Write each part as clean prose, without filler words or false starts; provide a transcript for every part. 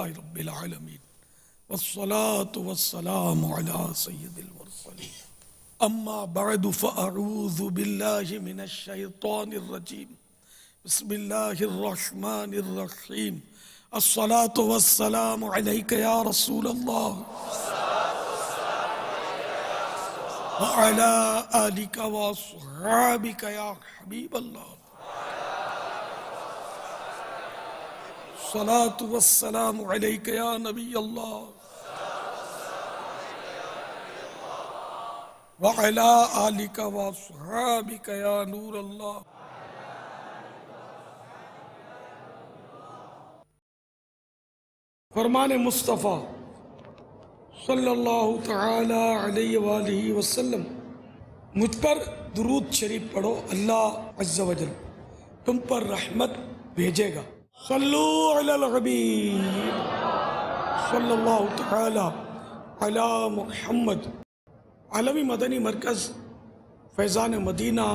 رب العالمین والصلاة والسلام على سید المرسلین اما بعد فاعوذ باللہ من الشیطان الرجیم بسم اللہ الرحمن الرحیم الصلاة والسلام علیک یا رسول اللہ وعلى آلك وصحابك يا حبيب الله الصلاة والسلام عليك يا نبي الله وعلى آلك وصحابك يا نور الله فرمان مصطفیٰ صلی اللہ تعالی علیہ وآلہ وسلم، مجھ پر درود شریف پڑھو، اللہ عز و جل تم پر رحمت بھیجے گا۔ صلو علی الحبیب صلی اللہ تعالی علی محمد۔ عالمی مدنی مرکز فیضان مدینہ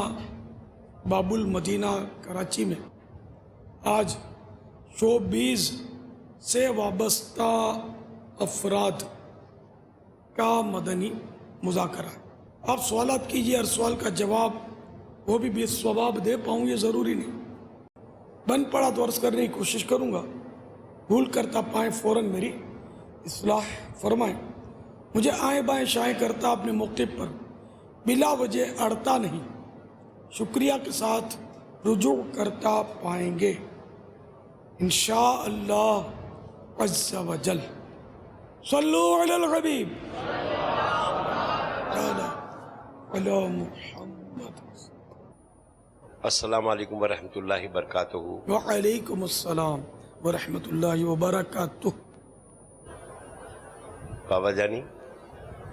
باب المدینہ کراچی میں آج شوبیز سے وابستہ افراد کا مدنی مذاکرہ ہے۔ آپ سوالات کیجئے، ہر سوال کا جواب وہ بھی ثواب دے پاؤں یہ ضروری نہیں، بن پڑا تو عرض کرنے کی کوشش کروں گا، بھول کرتا پائیں فوراً میری اصلاح فرمائیں۔ مجھے آئیں بائیں شائیں کرتا اپنے موقف پر بلا وجہ اڑتا نہیں، شکریہ کے ساتھ رجوع کرتا پائیں گے انشاءاللہ عز و جل۔ صلو علی الحبیب علی محمد۔ السلام علیکم ورحمۃ اللہ وبرکاتہ۔ وعلیکم السلام ورحمۃ اللہ وبرکاتہ۔ بابا جانی،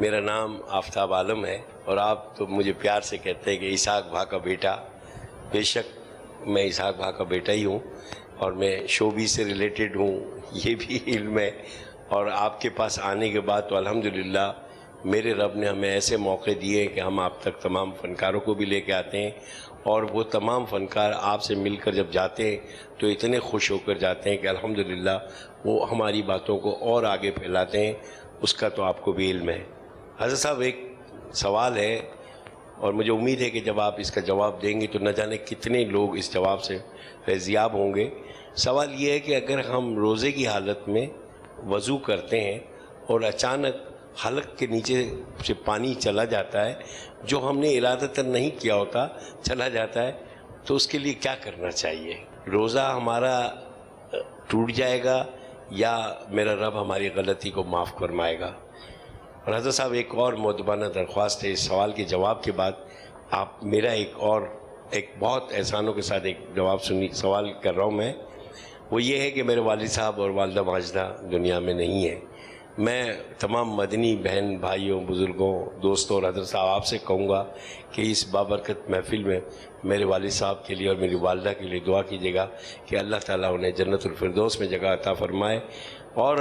میرا نام آفتاب عالم ہے اور آپ تو مجھے پیار سے کہتے ہیں کہ اسحاق بھا کا بیٹا۔ بے شک میں اسحاق بھا کا بیٹا ہی ہوں اور میں شوبی سے ریلیٹڈ ہوں، یہ بھی علم ہے۔ اور آپ کے پاس آنے کے بعد تو الحمدللہ میرے رب نے ہمیں ایسے موقع دیے کہ ہم آپ تک تمام فنکاروں کو بھی لے کے آتے ہیں، اور وہ تمام فنکار آپ سے مل کر جب جاتے ہیں تو اتنے خوش ہو کر جاتے ہیں کہ الحمدللہ وہ ہماری باتوں کو اور آگے پھیلاتے ہیں، اس کا تو آپ کو بھی علم ہے۔ حضرت صاحب، ایک سوال ہے اور مجھے امید ہے کہ جب آپ اس کا جواب دیں گے تو نہ جانے کتنے لوگ اس جواب سے فیضیاب ہوں گے۔ سوال یہ ہے کہ اگر ہم روزے کی حالت میں وضو کرتے ہیں اور اچانک حلق کے نیچے سے پانی چلا جاتا ہے جو ہم نے ارادتاً نہیں کیا ہوتا، چلا جاتا ہے، تو اس کے لیے کیا کرنا چاہیے؟ روزہ ہمارا ٹوٹ جائے گا یا میرا رب ہماری غلطی کو معاف فرمائے گا؟ اور حضرت صاحب، ایک اور مؤدبانہ درخواست ہے، اس سوال کے جواب کے بعد آپ میرا ایک بہت احسانوں کے ساتھ ایک جواب سوال کر رہا ہوں میں۔ وہ یہ ہے کہ میرے والد صاحب اور والدہ ماجدہ دنیا میں نہیں ہیں۔ میں تمام مدنی بہن بھائیوں، بزرگوں، دوستوں اور حضرت صاحب آپ سے کہوں گا کہ اس بابرکت محفل میں میرے والد صاحب کے لیے اور میری والدہ کے لیے دعا کیجیے گا کہ اللہ تعالیٰ انہیں جنت الفردوس میں جگہ عطا فرمائے، اور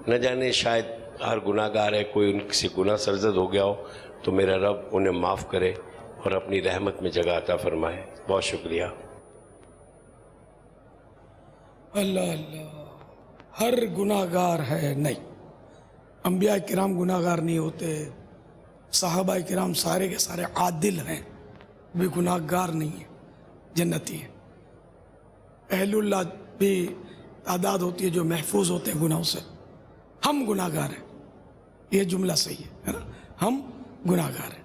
نہ جانے شاید ہر گناہ گار ہے، کوئی ان سے گناہ سرزد ہو گیا ہو تو میرا رب انہیں معاف کرے اور اپنی رحمت میں جگہ عطا فرمائے۔ بہت شکریہ۔ اللہ اللہ، ہر گناہ گار ہے نہیں، انبیاء کرام گناہ گار نہیں ہوتے، صحابہ کرام سارے کے سارے عادل ہیں، بھی گناہ گار نہیں ہیں، جنتی ہیں۔ اہل اللہ بھی تعداد ہوتی ہے جو محفوظ ہوتے ہیں گناہوں سے۔ ہم گناہ گار ہیں، یہ جملہ صحیح ہے نا، ہم گناہ گار ہیں۔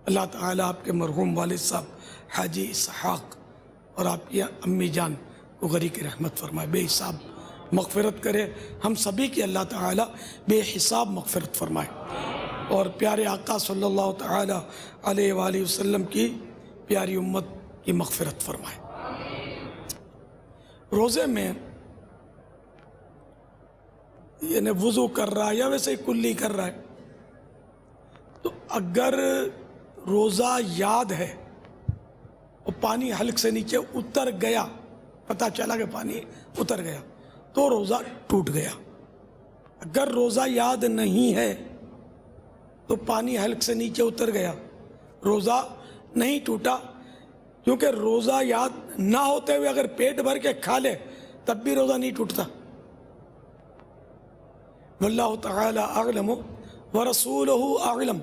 اللہ تعالیٰ آپ کے مرحوم والد صاحب حاجی اسحاق اور آپ کی امی جان کو غریق رحمت فرمائے، بے حساب مغفرت کرے، ہم سبھی کی اللہ تعالیٰ بے حساب مغفرت فرمائے، اور پیارے آقا صلی اللہ تعالیٰ علیہ وآلہ وسلم کی پیاری امت کی مغفرت فرمائے۔ روزے میں یعنی وضو کر رہا ہے یا ویسے ہی کلی کر رہا ہے، تو اگر روزہ یاد ہے اور پانی حلق سے نیچے اتر گیا، پتہ چلا کہ پانی اتر گیا، تو روزہ ٹوٹ گیا۔ اگر روزہ یاد نہیں ہے تو پانی حلق سے نیچے اتر گیا، روزہ نہیں ٹوٹا، کیونکہ روزہ یاد نہ ہوتے ہوئے اگر پیٹ بھر کے کھا لے تب بھی روزہ نہیں ٹوٹتا، واللہ تعالی اعلم ورسولہ اعلم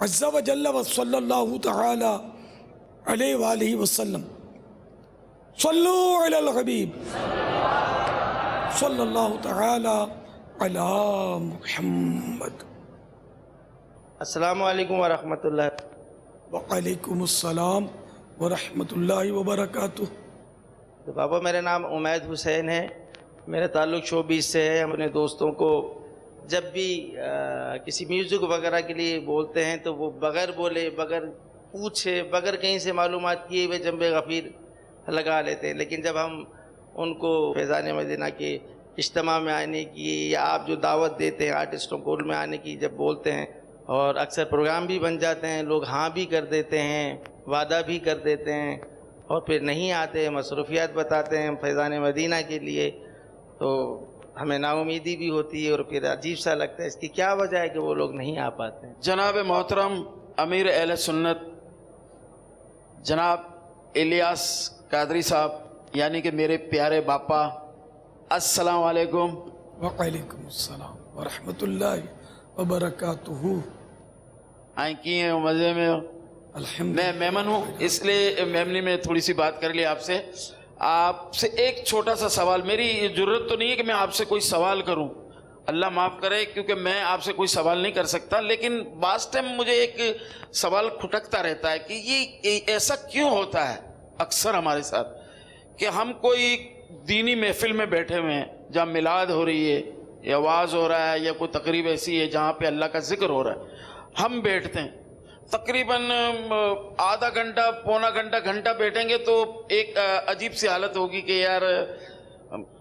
عز وجل وصلی اللہ تعالی علیہ وآلہ وسلم. صلو علی الحبیب صلی اللہ تعالی علی محمد. السلام علیکم ورحمۃ اللہ. وعلیکم السلام ورحمۃ اللہ وبرکاتہ. تو بابا میرا نام عمید حسین ہے، میرا تعلق شوبیز سے ہے. ہم اپنے دوستوں کو جب بھی کسی میوزک وغیرہ کے لیے بولتے ہیں تو وہ بغیر بولے، بغیر پوچھے، بغیر کہیں سے معلومات کیے ہوئے جنب غفیر لگا لیتے ہیں. لیکن جب ہم ان کو فیضان مدینہ کے اجتماع میں آنے کی یا آپ جو دعوت دیتے ہیں آرٹسٹوں کو ان میں آنے کی جب بولتے ہیں، اور اکثر پروگرام بھی بن جاتے ہیں، لوگ ہاں بھی کر دیتے ہیں، وعدہ بھی کر دیتے ہیں، اور پھر نہیں آتے، مصروفیات بتاتے ہیں فیضان مدینہ کے لیے، تو ہمیں نا امیدی بھی ہوتی ہے اور پھر عجیب سا لگتا ہے. اس کی کیا وجہ ہے کہ وہ لوگ نہیں آ پاتے ہیں؟ جناب محترم امیر اہل سنت جناب الیاس قادری صاحب، یعنی کہ میرے پیارے باپا، السلام علیکم. وعلیکم السلام ورحمۃ اللہ وبرکاتہ. آئیں کی ہیں مزے میں؟ الحمد میں میمن ہوں، اس لیے میمنی میں تھوڑی سی بات کر لی آپ سے ایک چھوٹا سا سوال. میری ضرورت تو نہیں ہے کہ میں آپ سے کوئی سوال کروں، اللہ معاف کرے، کیونکہ میں آپ سے کوئی سوال نہیں کر سکتا. لیکن بعض ٹائم مجھے ایک سوال کھٹکتا رہتا ہے کہ یہ ایسا کیوں ہوتا ہے اکثر ہمارے ساتھ کہ ہم کوئی دینی محفل میں بیٹھے ہوئے ہیں جہاں میلاد ہو رہی ہے یا واعظ ہو رہا ہے یا کوئی تقریب ایسی ہے جہاں پہ اللہ کا ذکر ہو رہا ہے، ہم بیٹھتے ہیں تقریباً آدھا گھنٹہ پونا گھنٹہ بیٹھیں گے تو ایک عجیب سی حالت ہوگی کہ یار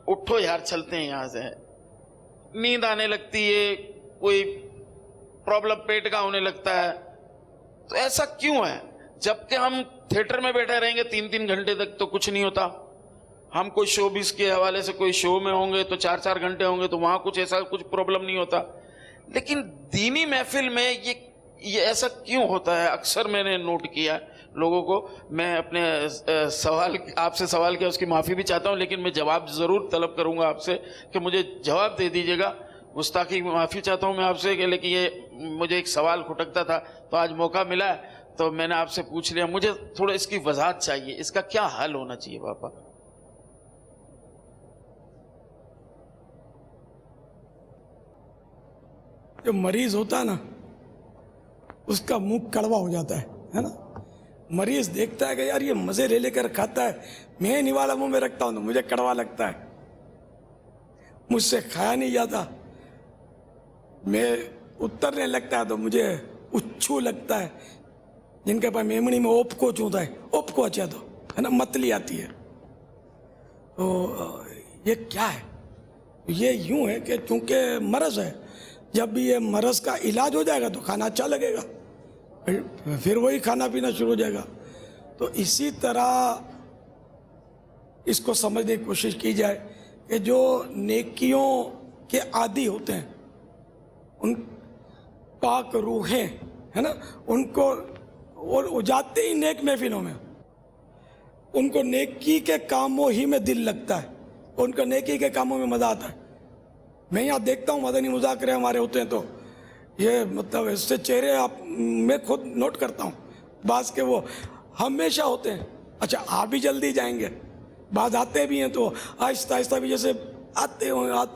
اٹھو یار چلتے ہیں یہاں سے. نیند آنے لگتی ہے، کوئی پرابلم پیٹ کا ہونے لگتا ہے. تو ایسا کیوں ہے؟ جبکہ ہم تھیٹر میں بیٹھے رہیں گے 3 گھنٹے تک تو کچھ نہیں ہوتا. ہم کوئی شوبز کے حوالے سے کوئی شو میں ہوں گے تو 4 گھنٹے ہوں گے تو وہاں کچھ پرابلم نہیں ہوتا. لیکن دینی محفل میں یہ ایسا کیوں ہوتا ہے؟ اکثر میں نے نوٹ کیا لوگوں کو. میں اپنے آپ سے سوال کیا، اس کی معافی بھی چاہتا ہوں، لیکن میں جواب ضرور طلب کروں گا آپ سے کہ مجھے جواب دے دیجیے گا. گستاخی کی معافی چاہتا ہوں میں آپ سے کہ لیکن یہ مجھے ایک سوال کھٹکتا تھا تو آج موقع ملا ہے تو میں نے آپ سے پوچھ لیا. مجھے تھوڑا اس کی وضاحت چاہیے، اس کا کیا حل ہونا چاہیے پاپا؟ جو مریض ہوتا ہے نا اس کا منہ کڑوا ہو جاتا ہے نا. مریض دیکھتا ہے کہ یار یہ مزے لے کر کھاتا ہے، میں نوالا منہ میں رکھتا ہوں تو مجھے کڑوا لگتا ہے، مجھ سے کھایا نہیں جاتا، میں اترنے لگتا ہے تو مجھے اچھو لگتا ہے. جن کے پاس میمنی میں اوپ کو چوتا ہے، اوپ کو اچھا تو ہے نا، متلی آتی ہے. تو یہ کیا ہے؟ یہ یوں ہے کہ چونکہ مرض ہے، جب بھی یہ مرض کا علاج ہو جائے گا تو کھانا اچھا لگے گا، پھر وہی کھانا پینا شروع ہو جائے گا. تو اسی طرح اس کو سمجھنے کی کوشش کی جائے کہ جو نیکیوں کے عادی ہوتے ہیں، ان پاک روحیں ہے نا، ان کو وہ جاتے ہی نیک محفلوں میں، ان کو نیکی کے کاموں ہی میں دل لگتا ہے، ان کو نیکی کے کاموں میں مزہ آتا ہے. میں یہاں دیکھتا ہوں مدنی مذاکرے ہمارے ہوتے ہیں تو یہ مطلب اس سے چہرے میں خود نوٹ کرتا ہوں بعض کے وہ ہمیشہ ہوتے ہیں. اچھا آپ بھی جلدی جائیں گے، بعض آتے بھی ہیں تو آہستہ آہستہ بھی جیسے آتے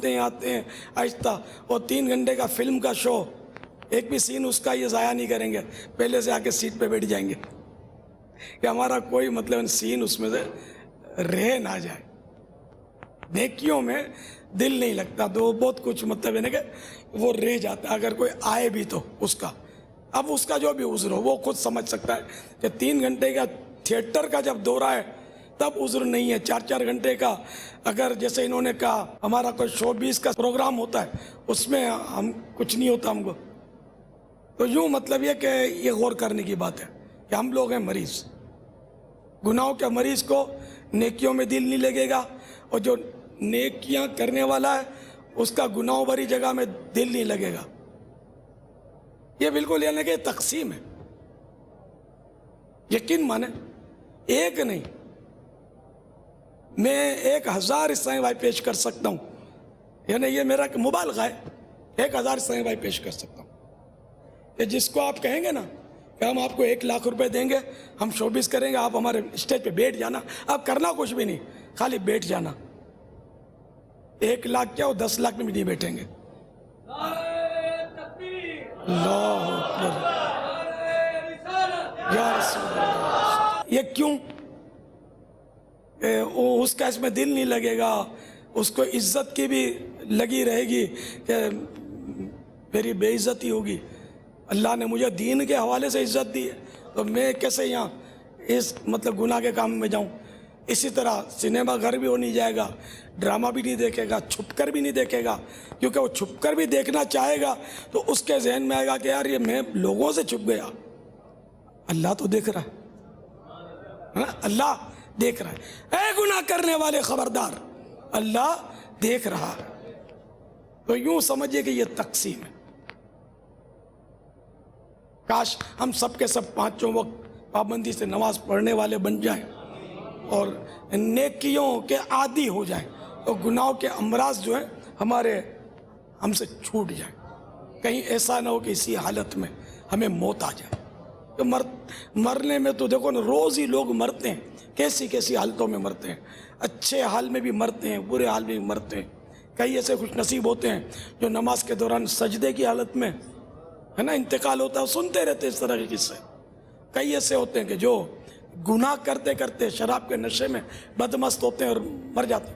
ہیں آہستہ. اور 3 گھنٹے کا فلم کا شو، ایک بھی سین اس کا یہ ضائع نہیں کریں گے، پہلے سے آ کے سیٹ پہ بیٹھ جائیں گے کہ ہمارا کوئی مطلب سین اس میں سے رہ نہ جائے. نیکیوں میں دل نہیں لگتا تو بہت کچھ مطلب ہے نا کہ وہ رہ جاتا ہے. اگر کوئی آئے بھی تو اس کا، اب اس کا جو بھی عذر ہو وہ خود سمجھ سکتا ہے کہ 3 گھنٹے کا تھیٹر کا جب دورہ ہے تب عذر نہیں ہے. 4 گھنٹے کا اگر جیسے انہوں نے کہا ہمارا کوئی شوبیز کا پروگرام ہوتا ہے اس میں ہم کچھ نہیں ہوتا ہم کو، تو یوں مطلب یہ کہ یہ غور کرنے کی بات ہے کہ ہم لوگ ہیں مریض، گناہوں کے مریض کو نیکیوں میں دل نہیں لگے گا، اور جو نیکیاں کرنے والا ہے اس کا گناہوں بھری جگہ میں دل نہیں لگے گا. یہ بالکل یعنی کہ تقسیم ہے. یقین مانے ایک نہیں، میں 1000 اسلام بھائی پیش کر سکتا ہوں یعنی یہ میرا مبالغہ ہے، 1000 اسلامی بھائی پیش کر سکتا ہوں کہ جس کو آپ کہیں گے نا کہ ہم آپ کو 1 لاکھ روپے دیں گے، ہم شوبیز کریں گے، آپ ہمارے اسٹیج پہ بیٹھ جانا، آپ کرنا کچھ بھی نہیں، خالی بیٹھ جانا، 1 لاکھ کیا وہ 10 لاکھ میں بھی نہیں بیٹھیں گے۔ اللہ اکبر یا رسول اللہ۔ یہ کیوں؟ اس کا اس میں دل نہیں لگے گا، اس کو عزت کی بھی لگی رہے گی کہ میری بے عزتی ہوگی۔ اللہ نے مجھے دین کے حوالے سے عزت دی ہے تو میں کیسے یہاں اس مطلب گناہ کے کام میں جاؤں۔ اسی طرح سنیما گھر بھی وہ نہیں جائے گا، ڈرامہ بھی نہیں دیکھے گا، چھپ کر بھی نہیں دیکھے گا، کیونکہ وہ چھپ کر بھی دیکھنا چاہے گا تو اس کے ذہن میں آئے گا کہ یار یہ میں لوگوں سے چھپ گیا، اللہ تو دیکھ رہا ہے، اللہ دیکھ رہا ہے، اے گناہ کرنے والے خبردار، اللہ دیکھ رہا ہے۔ تو یوں سمجھئے کہ یہ تقسیم ہے۔ کاش ہم سب کے سب 5 وقت پابندی سے نماز پڑھنے والے بن جائیں اور نیکیوں کے عادی ہو جائیں، اور گناہوں کے امراض جو ہیں ہم سے چھوٹ جائیں۔ کہیں ایسا نہ ہو کہ اسی حالت میں ہمیں موت آ جائے۔ تو مرنے میں تو دیکھو نا، روز ہی لوگ مرتے ہیں، کیسی حالتوں میں مرتے ہیں، اچھے حال میں بھی مرتے ہیں، برے حال میں بھی مرتے ہیں۔ کئی ایسے خوش نصیب ہوتے ہیں جو نماز کے دوران سجدے کی حالت میں ہے نا انتقال ہوتا ہے، سنتے رہتے اس طرح کے قصے۔ کئی ایسے ہوتے ہیں کہ جو گناہ کرتے کرتے شراب کے نشے میں بدمست ہوتے ہیں اور مر جاتے ہیں،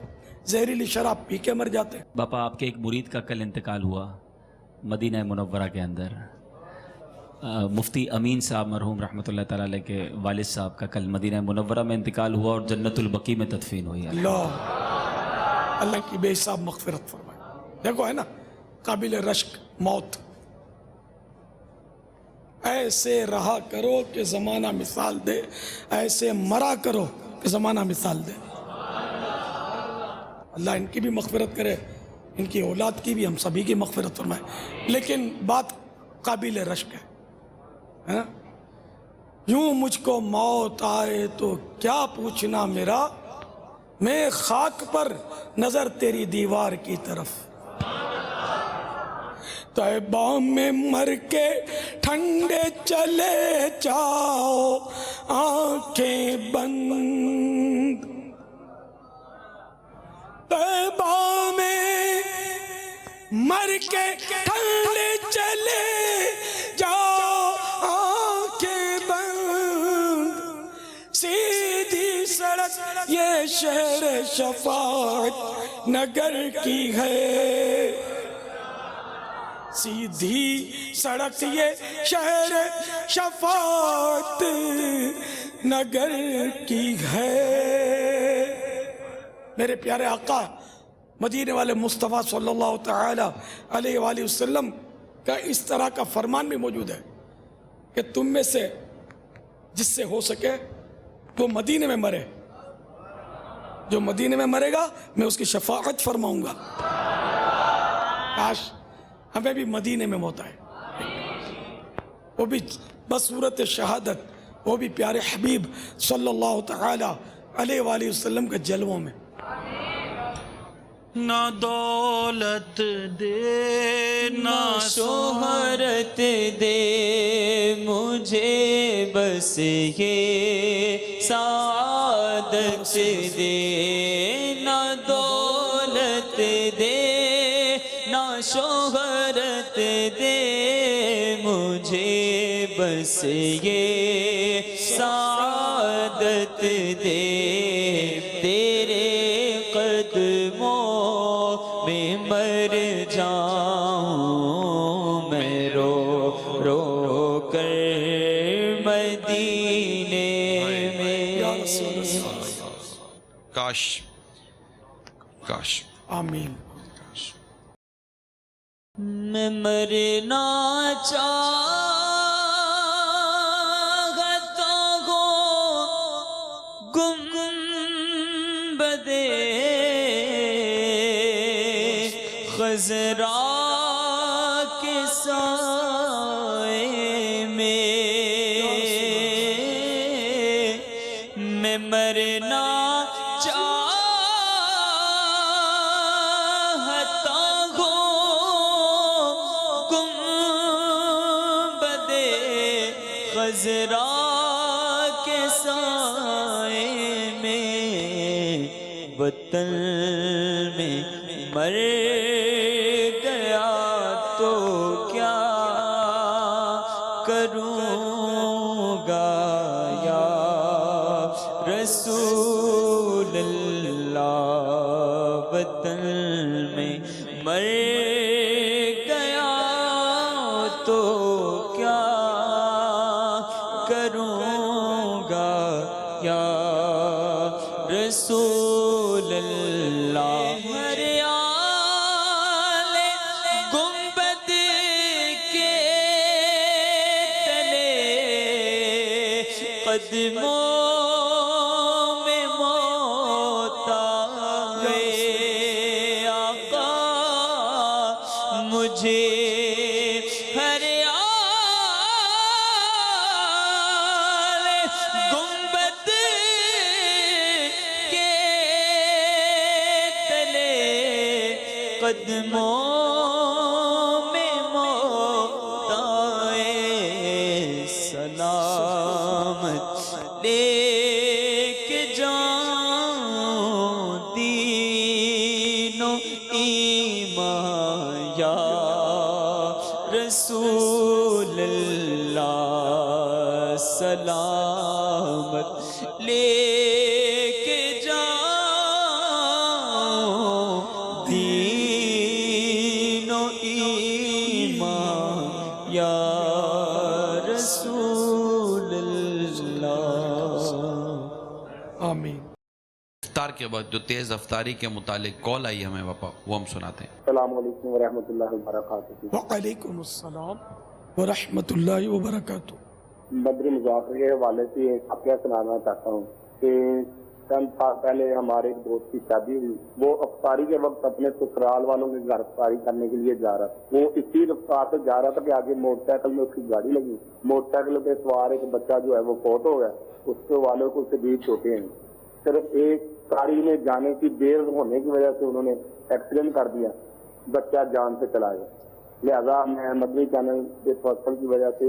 زہریلی شراب پی کے مر جاتے ہیں۔ باپا آپ کے ایک مرید کا کل انتقال ہوا مدینہ منورہ کے اندر، مفتی امین صاحب مرحوم رحمۃ اللہ تعالی علیہ کے والد صاحب کا کل مدینہ منورہ میں انتقال ہوا اور جنت البقیع میں تدفین ہوئی۔ اللہ کی بے حساب مغفرت فرمائے۔ دیکھو ہے نا قابل رشک موت، ایسے رہا کرو کہ زمانہ مثال دے، ایسے مرا کرو کہ زمانہ مثال دے۔ اللہ ان کی بھی مغفرت کرے، ان کی اولاد کی بھی، ہم سبھی کی مغفرت فرمائے۔ لیکن بات قابل رشک ہے، یوں مجھ کو موت آئے تو کیا پوچھنا میرا، میں خاک پر نظر تیری دیوار کی طرف، طیبہ میں مر کے ٹھنڈے چلے جاؤ آنکھیں بند، طیبہ میں مر کے ٹھنڈے چلے جاؤ آنکھیں بند، سیدھی سڑک یہ شہر شفاعت نگر کی ہے، سیدھی سڑک یہ شہر شفاعت نگر کی ہے۔ میرے پیارے آقا مدینے والے مصطفیٰ صلی اللہ تعالی علیہ وآلہ وسلم کا اس طرح کا فرمان بھی موجود ہے کہ تم میں سے جس سے ہو سکے وہ مدینے میں مرے، جو مدینے میں مرے گا میں اس کی شفاعت فرماؤں گا۔ کاش ہمیں بھی مدینے میں موت آئے، وہ بھی بصورت شہادت، وہ بھی پیارے حبیب صلی اللہ تعالی علیہ وآلہ وسلم کے جلووں میں۔ نہ دولت دے نہ شہرت دے مجھے، بس یہ سعادت دے، نہ دولت دے نہ شہرت دے مجھے، بس یہ سعادت دے، تیرے قدموں میں مر جاؤں میں رو رو کر مدینے میں۔ کاش آمین۔ میں مرنا چاہتا ہوں گنبدِ خضرا کے سائے میں مرنا چاہتا خضرا کے سائے میں وطن میں مر گیا تو کیا کروں گا یا رسول اللہ، وطن میں مر گیا تو کیا کروں گا یا رسول اللہ۔ ہریال گنبد کے تلے قدموں میں موت آئے، آقا مجھے ہریال گنبد کے تلے قدموں میں موت آئے، سلامت لے کے جاؤں دین و ایمان یا رسول اللہ، سلامت لے کے جاؤں دین و ایمان یا رسول اللہ۔ آمین۔ افطار کے بعد جو تیز افطاری کے متعلق کال آئی ہمیں باپا، وہ ہم سناتے ہیں۔ السلام علیکم ورحمۃ اللہ وبرکاتہ۔ وعلیکم السلام ورحمۃ اللہ وبرکاتہ۔ بدر مذاکرے کے حوالے سے ایک واقعہ سنانا چاہتا ہوں کہ چند سال پہلے ہمارے ایک دوست کی شادی ہوئی، وہ افطاری کے وقت اپنے سسرال والوں کے گھر افطاری کرنے کے لیے جا رہا تھا۔ وہ اسی رفتار سے جا رہا تھا کہ آگے موٹر سائیکل میں اس کی گاڑی لگی، موٹر سائیکل پہ سوار ایک بچہ جو ہے وہ فوت ہو گیا، اس کے والوں کو شدید چوٹیں ہیں۔ صرف ایک گاڑی میں جانے کی دیر ہونے کی وجہ سے انہوں نے ایکسیڈنٹ کر دیا، بچہ جان سے چلا گیا۔ لہذا میں مدنی چینل کے پرسن کی وجہ سے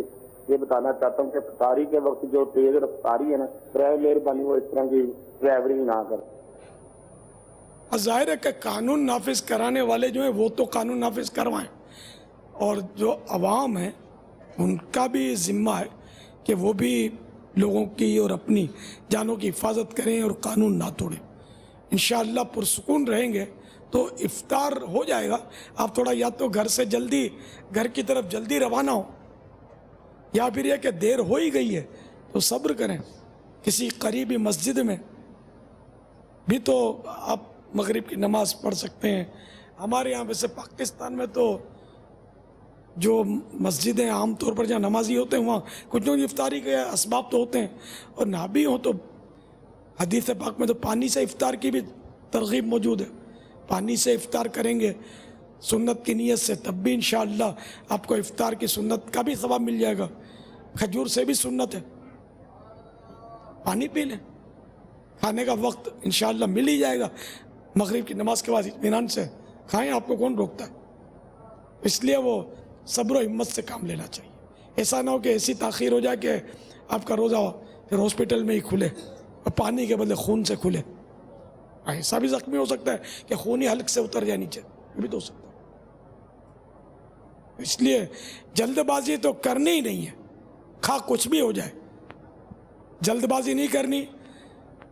یہ بتانا چاہتا ہوں کہ افطاری کے وقت جو تیز رفتاری ہے نا، برائے مہربانی وہ اس طرح کی ڈرائیورنگ نہ کر۔ ظاہر ہے کہ قانون نافذ کرانے والے جو ہیں وہ تو قانون نافذ کروائیں، اور جو عوام ہیں ان کا بھی ذمہ ہے کہ وہ بھی لوگوں کی اور اپنی جانوں کی حفاظت کریں اور قانون نہ توڑیں۔ انشاءاللہ پرسکون رہیں گے تو افطار ہو جائے گا۔ آپ تھوڑا یا تو گھر سے جلدی گھر کی طرف جلدی روانہ ہو، یا پھر یہ کہ دیر ہو ہی گئی ہے تو صبر کریں، کسی قریبی مسجد میں بھی تو آپ مغرب کی نماز پڑھ سکتے ہیں۔ ہمارے یہاں ویسے پاکستان میں تو جو مسجدیں عام طور پر جہاں نمازی ہوتے ہیں وہاں کچھ نہ کچھ افطاری کے اسباب تو ہوتے ہیں، اور نہ بھی ہوں تو حدیث پاک میں تو پانی سے افطار کی بھی ترغیب موجود ہے۔ پانی سے افطار کریں گے سنت کی نیت سے، تب بھی انشاءاللہ آپ کو افطار کی سنت کا بھی ثواب مل جائے گا۔ کھجور سے بھی سنت ہے، پانی پی لیں، کھانے کا وقت انشاءاللہ مل ہی جائے گا، مغرب کی نماز کے بعد اطمینان سے کھائیں، آپ کو کون روکتا ہے؟ اس لیے وہ صبر و ہمت سے کام لینا چاہیے۔ ایسا نہ ہو کہ ایسی تاخیر ہو جائے کہ آپ کا روزہ پھر ہاسپٹل میں ہی کھلے اور پانی کے بدلے خون سے کھلے۔ ایسا بھی زخمی ہو سکتا ہے کہ خون ہی حلق سے اتر جائے نیچے، یہ بھی تو ہو سکتا ہے۔ اس لیے جلد بازی تو کرنی ہی نہیں ہے، خواہ کچھ بھی ہو جائے، جلد بازی نہیں کرنی۔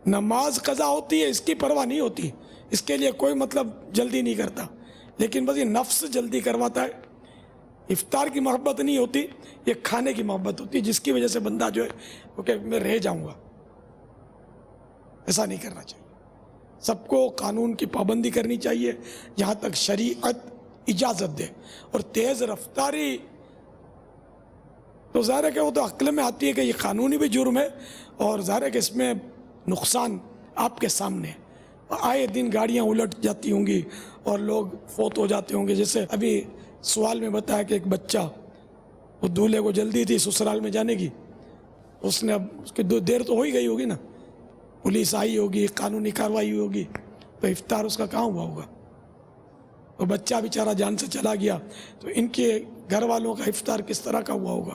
نماز قضا ہوتی ہے اس کی پرواہ نہیں ہوتی، اس کے لیے کوئی مطلب جلدی نہیں کرتا، لیکن بس یہ نفس جلدی کرواتا ہے۔ افطار کی محبت نہیں ہوتی، یہ کھانے کی محبت ہوتی ہے، جس کی وجہ سے بندہ جو ہے وہ کہ میں رہ جاؤں گا۔ ایسا نہیں کرنا چاہیے۔ سب کو قانون کی پابندی کرنی چاہیے جہاں تک شریعت اجازت دے، اور تیز رفتاری تو ظاہر ہے کہ وہ تو عقل میں آتی ہے کہ یہ قانونی بھی جرم ہے، اور ظاہر ہے کہ اس میں نقصان آپ کے سامنے ہے۔ آئے دن گاڑیاں الٹ جاتی ہوں گی اور لوگ فوت ہو جاتے ہوں گے۔ جیسے ابھی سوال میں بتایا کہ ایک بچہ، وہ دولہے کو جلدی تھی سسرال میں جانے کی، اس نے اب اس کی دیر تو ہو ہی گئی ہوگی نا، پولیس آئی ہوگی، قانونی کارروائی ہوگی، تو افطار اس کا کہاں ہوا ہوگا؟ تو بچہ بیچارہ جان سے چلا گیا، تو ان کے گھر والوں کا افطار کس طرح کا ہوا ہوگا؟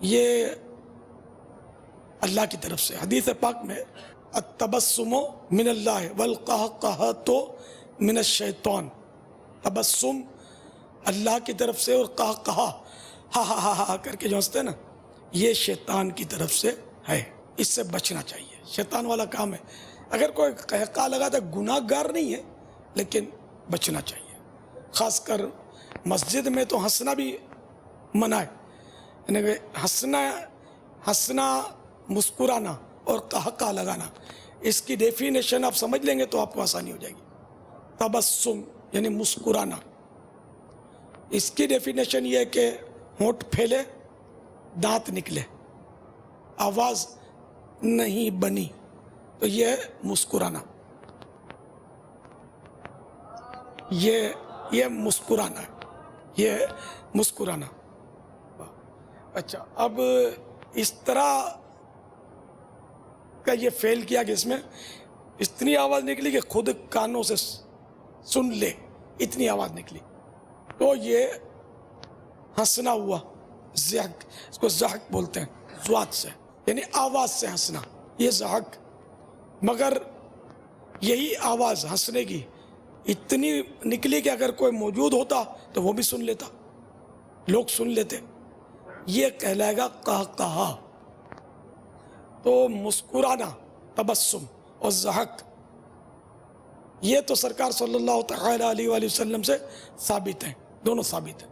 یہ اللہ کی طرف سے. حدیث پاک میں التبسم من اللہ والقہقہۃ من الشیطان، تبسم اللہ کی طرف سے اور قہقہا ہا ہا ہا ہا کر کے جو ہنستے ہیں نا، یہ شیطان کی طرف سے ہے. اس سے بچنا چاہیے، شیطان والا کام ہے. اگر کوئی قہقہا لگاتا ہے گناہ گار نہیں ہے، لیکن بچنا چاہیے. خاص کر مسجد میں تو ہنسنا بھی منع ہے. یعنی کہ ہنسنا مسکرانا اور قہقہا لگانا، اس کی ڈیفینیشن آپ سمجھ لیں گے تو آپ کو آسانی ہو جائے گی. تبسم یعنی مسکرانا، اس کی ڈیفینیشن یہ ہے کہ ہونٹ پھیلے، دانت نکلے، آواز نہیں بنی، تو یہ ہے مسکرانا. یہ مسکرانا ہے، یہ ہے مسکرانا. اچھا، اب اس طرح کا یہ فیل کیا کہ اس میں اتنی آواز نکلی کہ خود کانوں سے سن لے، اتنی آواز نکلی، تو یہ ہنسنا ہوا. زحک، اس کو زحک بولتے ہیں، زوات سے یعنی آواز سے ہنسنا، یہ زحک. مگر یہی آواز ہنسنے کی اتنی نکلی کہ اگر کوئی موجود ہوتا تو وہ بھی سن لیتا، لوگ سن لیتے. یہ کہلائے گا قہقہا. تو مسکرانا، تبسم اور زحک، یہ تو سرکار صلی اللہ تعالی علیہ وآلہ وسلم سے ثابت ہیں، دونوں ثابت ہیں.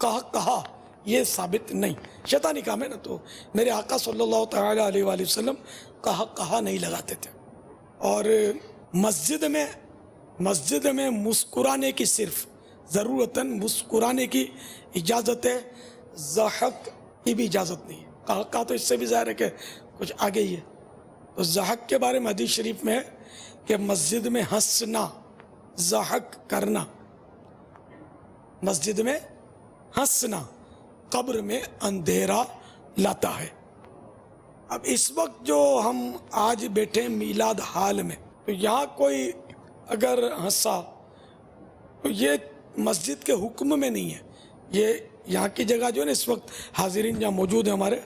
قہقہا یہ ثابت نہیں، شیطانی کام ہے نا. تو میرے آقا صلی اللہ تعالی علیہ وآلہ وسلم قہقہا نہیں لگاتے تھے. اور مسجد میں مسکرانے کی صرف ضرورتاً مسکرانے کی اجازت ہے، زحک کی بھی اجازت نہیں ہے. قہقہا تو اس سے بھی ظاہر ہے کہ کچھ آگے ہی ہے. تو زحک کے بارے میں حدیث شریف میں ہے کہ مسجد میں ہنسنا، زحک کرنا، مسجد میں ہنسنا قبر میں اندھیرا لاتا ہے. اب اس وقت جو ہم آج بیٹھے میلاد حال میں، تو یہاں کوئی اگر ہنسا تو یہ مسجد کے حکم میں نہیں ہے. یہ یہاں کی جگہ جو ہے نا، اس وقت حاضرین جہاں موجود ہیں ہمارے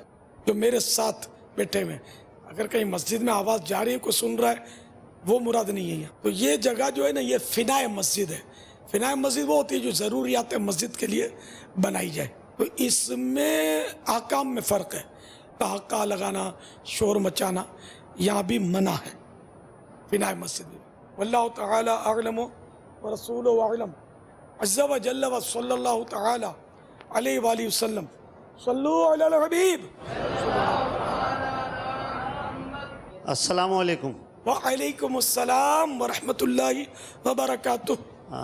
جو میرے ساتھ بیٹھے ہوئے، اگر کہیں مسجد میں آواز جا رہی ہے، کوئی سن رہا ہے، وہ مراد نہیں ہے یہاں. تو یہ جگہ جو ہے نا، یہ فنائے مسجد ہے. فنائے مسجد وہ ہوتی ہے جو ضروریات مسجد کے لیے بنائی جائے. تو اس میں احکام میں فرق ہے. قہقہا لگانا، شور مچانا، یہاں بھی منع ہے فنائے مسجد میں. واللہ تعالی اعلم ورسولہ اعلم عز و جل و صلی اللہ تعالی علیہ وآلہ وسلم. صلو علی الحبیب. السلام علیکم. وعلیکم السلام ورحمۃ اللہ وبرکاتہ.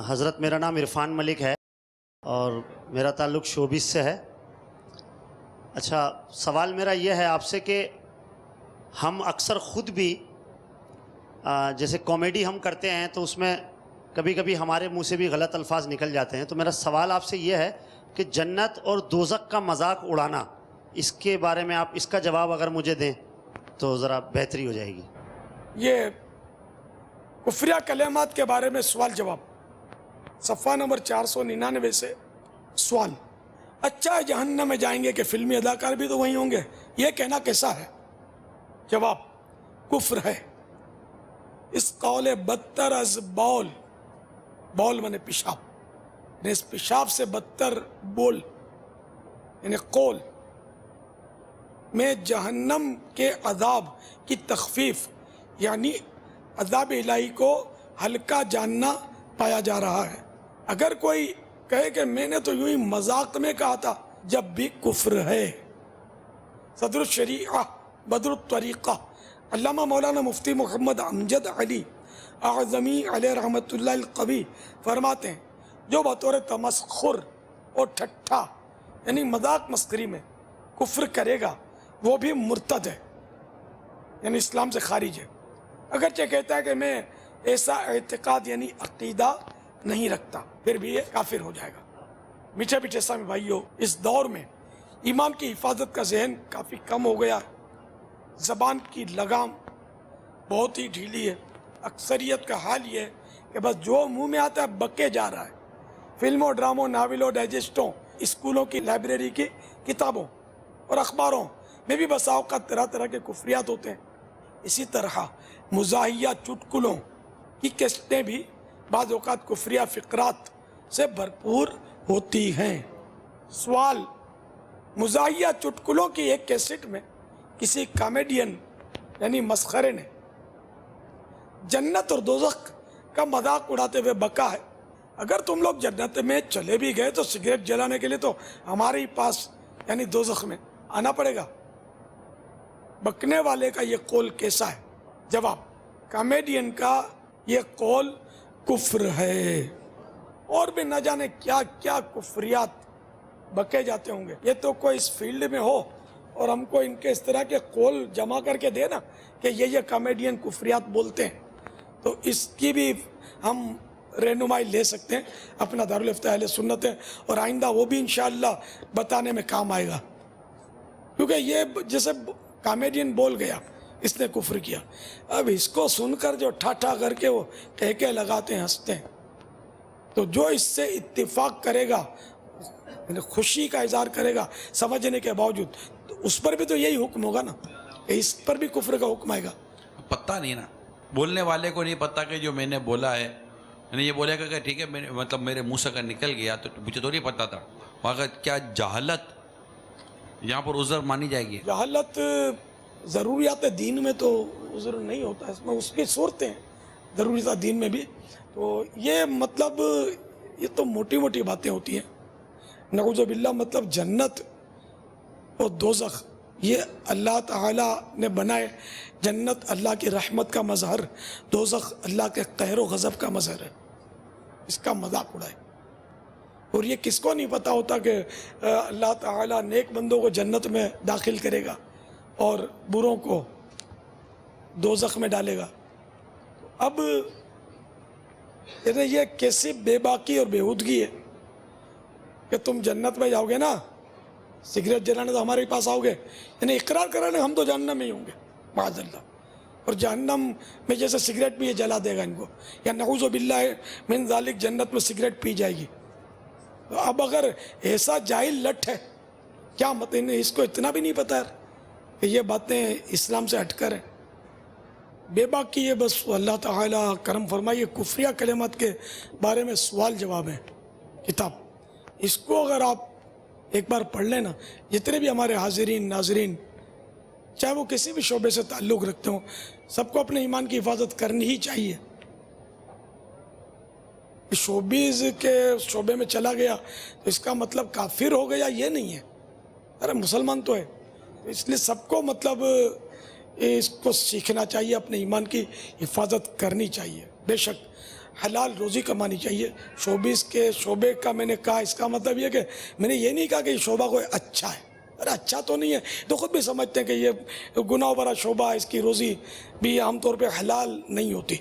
حضرت میرا نام عرفان ملک ہے اور میرا تعلق شوبز سے ہے. اچھا، سوال میرا یہ ہے آپ سے کہ ہم اکثر خود بھی جیسے کامیڈی ہم کرتے ہیں تو اس میں کبھی کبھی ہمارے منہ سے بھی غلط الفاظ نکل جاتے ہیں. تو میرا سوال آپ سے یہ ہے کہ جنت اور دوزخ کا مذاق اڑانا، اس کے بارے میں آپ اس کا جواب اگر مجھے دیں تو ذرا بہتری ہو جائے گی. یہ کفریہ کلمات کے بارے میں سوال جواب، صفحہ نمبر 499 سے سوال. اچھا ہے جہنم میں جائیں گے کہ فلمی اداکار بھی تو وہیں ہوں گے، یہ کہنا کیسا ہے؟ جواب، کفر ہے. اس قول بدتر از بول، بول مانے پیشاب، یعنی اس پیشاب سے بدتر بول یعنی قول میں جہنم کے عذاب کی تخفیف یعنی عذاب الہی کو ہلکا جاننا پایا جا رہا ہے. اگر کوئی کہے کہ میں نے تو یوں ہی مذاق میں کہا تھا، جب بھی کفر ہے. صدر الشریعہ بدر الطریقہ علامہ مولانا مفتی محمد امجد علی اعظمی علیہ رحمۃ اللہ القوی فرماتے ہیں، جو بطور تمسخر اور ٹھٹھا یعنی مذاق مسخری میں کفر کرے گا وہ بھی مرتد ہے، یعنی اسلام سے خارج ہے. اگرچہ کہتا ہے کہ میں ایسا اعتقاد یعنی عقیدہ نہیں رکھتا، پھر بھی یہ کافر ہو جائے گا. میٹھے میٹھے اسلامی بھائیوں، اس دور میں ایمان کی حفاظت کا ذہن کافی کم ہو گیا. زبان کی لگام بہت ہی ڈھیلی ہے. اکثریت کا حال یہ ہے کہ بس جو منہ میں آتا ہے بکے جا رہا ہے. فلموں، ڈراموں، ناولوں، ڈائجسٹوں، اسکولوں کی لائبریری کی کتابوں اور اخباروں میں بھی بسا اوقات طرح طرح کے کفریات ہوتے ہیں. اسی طرح مزاحیہ چٹکلوں کی کیسٹیں بھی بعض اوقات کفریہ فقرات سے بھرپور ہوتی ہیں. سوال: مزاحیہ چٹکلوں کی ایک کیسٹ میں کسی کامیڈین یعنی مسخرے نے جنت اور دوزخ کا مذاق اڑاتے ہوئے بکا ہے، اگر تم لوگ جنت میں چلے بھی گئے تو سگریٹ جلانے کے لیے تو ہمارے ہی پاس یعنی دوزخ میں آنا پڑے گا. بکنے والے کا یہ قول کیسا ہے؟ جواب: کامیڈین کا یہ قول کفر ہے، اور بھی نہ جانے کیا کیا کفریات بکے جاتے ہوں گے. یہ تو کوئی اس فیلڈ میں ہو اور ہم کو ان کے اس طرح کے قول جمع کر کے دے نا کہ یہ کامیڈین کفریات بولتے ہیں، تو اس کی بھی ہم رہنمائی لے سکتے ہیں. اپنا دارالفتہ اہل سنت ہے اور آئندہ وہ بھی انشاءاللہ بتانے میں کام آئے گا، کیونکہ یہ جیسے کامیڈین بول گیا اس نے کفر کیا، اب اس کو سن کر جو ٹھاٹھا کر کے وہ ٹہکے لگاتے ہیں، ہنستے ہیں، تو جو اس سے اتفاق کرے گا، خوشی کا اظہار کرے گا سمجھنے کے باوجود، تو اس پر بھی تو یہی حکم ہوگا نا، کہ اس پر بھی کفر کا حکم آئے گا. پتہ نہیں نا، بولنے والے کو نہیں پتہ کہ جو میں نے بولا ہے، یعنی یہ بولے گا کہ ٹھیک ہے مطلب میرے منہ سے اگر نکل گیا تو مجھے تو نہیں پتہ تھا. مگر کیا جہالت یہاں پر عذر مانی جائے گی؟ جہالت ضروریات دین میں تو عذر نہیں ہوتا، اس میں اس کی صورتیں ہیں ضروریات دین میں بھی. تو یہ مطلب یہ تو موٹی موٹی باتیں ہوتی ہیں. نعوذ باللہ، مطلب جنت اور دوزخ یہ اللہ تعالیٰ نے بنائے. جنت اللہ کی رحمت کا مظہر، دوزخ اللہ کے قہر و غضب کا مظہر ہے. اس کا مذاق اڑائے. اور یہ کس کو نہیں پتا ہوتا کہ اللہ تعالیٰ نیک بندوں کو جنت میں داخل کرے گا اور بروں کو دوزخ میں ڈالے گا. اب یہ کیسی بے باکی اور بیہودگی ہے کہ تم جنت میں جاؤ گے نا، سگریٹ جلانے تو ہمارے پاس آؤ گے، یعنی اقرار کرانے ہم تو جہنم میں ہی ہوں گے معاذ اللہ، اور جہنم میں جیسے سگریٹ بھی یہ جلا دے گا ان کو، یا نعوذ باللہ من ذالک جنت میں سگریٹ پی جائے گی. تو اب اگر ایسا جاہل لٹ ہے، کیا مطلب اس کو اتنا بھی نہیں پتا ہے کہ یہ باتیں اسلام سے ہٹ کر ہیں. بے باکی ہے. بس اللہ تعالیٰ کرم فرمائیے. کفریہ کلمات کے بارے میں سوال جواب ہے کتاب، اس کو اگر آپ ایک بار پڑھ لینا، جتنے بھی ہمارے حاضرین ناظرین چاہے وہ کسی بھی شعبے سے تعلق رکھتے ہوں، سب کو اپنے ایمان کی حفاظت کرنی ہی چاہیے. شوبیز کے شعبے میں چلا گیا تو اس کا مطلب کافر ہو گیا یہ نہیں ہے، ارے مسلمان تو ہے. اس لیے سب کو مطلب اس کو سیکھنا چاہیے، اپنے ایمان کی حفاظت کرنی چاہیے. بے شک حلال روزی کمانی چاہیے. شوبیز کے شعبے کا میں نے کہا، اس کا مطلب یہ کہ میں نے یہ نہیں کہا کہ یہ شعبہ کوئی اچھا ہے، ارے اچھا تو نہیں ہے، تو خود بھی سمجھتے ہیں کہ یہ گناہ بھرا شعبہ، اس کی روزی بھی عام طور پہ حلال نہیں ہوتی.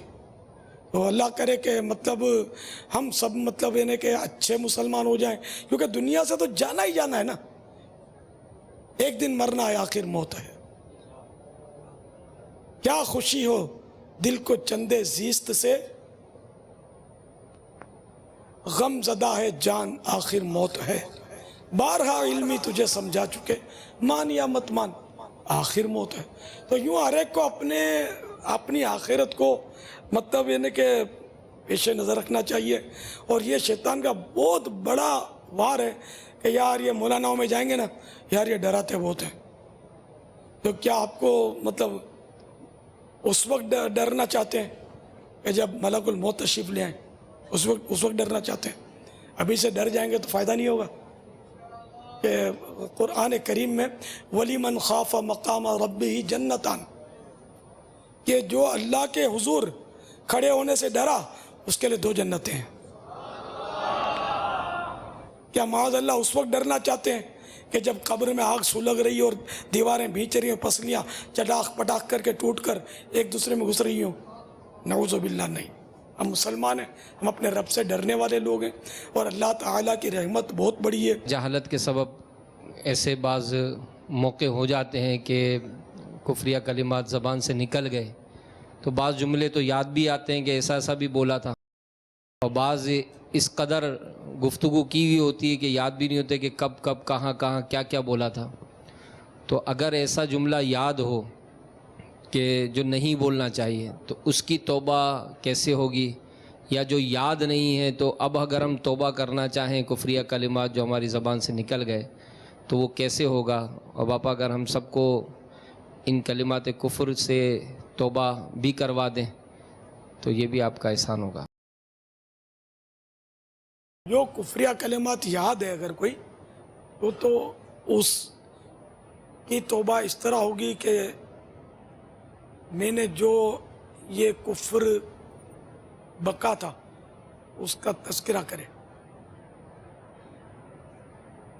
تو اللہ کرے کہ مطلب ہم سب مطلب یعنی کہ اچھے مسلمان ہو جائیں، کیونکہ دنیا سے تو جانا ہی جانا ہے نا، ایک دن مرنا ہے، آخر موت ہے. کیا خوشی ہو دل کو چندے زیست سے، غم زدہ ہے جان آخر موت ہے. بارہا علمی تجھے سمجھا چکے، مان یا مت مان آخر موت ہے. تو یوں ہر ایک کو اپنی آخرت کو مطلب یعنی کہ پیش نظر رکھنا چاہیے. اور یہ شیطان کا بہت بڑا وار ہے کہ یار یہ مولاناؤں میں جائیں گے نا، یار یہ ڈراتے بہت ہیں. تو کیا آپ کو مطلب اس وقت ڈرنا چاہتے ہیں کہ جب ملک الموت تشریف لے آئیں، اس وقت ڈرنا چاہتے ہیں؟ ابھی سے ڈر جائیں گے تو فائدہ نہیں ہوگا. کہ قرآن کریم میں وَلِمَنْ خَافَ مَقَامَ رَبِّهِ جَنَّتَانِ، کہ جو اللہ کے حضور کھڑے ہونے سے ڈرا اس کے لیے 2 جنتیں ہیں. کیا معاذ اللہ اس وقت ڈرنا چاہتے ہیں کہ جب قبر میں آگ سلگ رہی اور دیواریں بھینچ رہی ہیں، پسلیاں چٹاخ پٹاخ کر کے ٹوٹ کر ایک دوسرے میں گھس رہی ہوں؟ نعوذ باللہ نہیں. ہم مسلمان ہیں، ہم اپنے رب سے ڈرنے والے لوگ ہیں، اور اللہ تعالیٰ کی رحمت بہت بڑی ہے. جہالت کے سبب ایسے بعض موقع ہو جاتے ہیں کہ کفریہ کلمات زبان سے نکل گئے تو بعض جملے تو یاد بھی آتے ہیں کہ ایسا بھی بولا تھا، اور بعض اس قدر گفتگو کی ہوئی ہوتی ہے کہ یاد بھی نہیں ہوتے کہ کب کہاں کیا بولا تھا. تو اگر ایسا جملہ یاد ہو کہ جو نہیں بولنا چاہیے تو اس کی توبہ کیسے ہوگی، یا جو یاد نہیں ہے تو اب اگر ہم توبہ کرنا چاہیں کفریہ کلمات جو ہماری زبان سے نکل گئے تو وہ کیسے ہوگا؟ اور باپا اگر ہم سب کو ان کلمات کفر سے توبہ بھی کروا دیں تو یہ بھی آپ کا احسان ہوگا۔ جو کفریہ کلمات یاد ہے اگر کوئی تو اس کی توبہ اس طرح ہوگی کہ میں نے جو یہ کفر بکا تھا اس کا تذکرہ کرے۔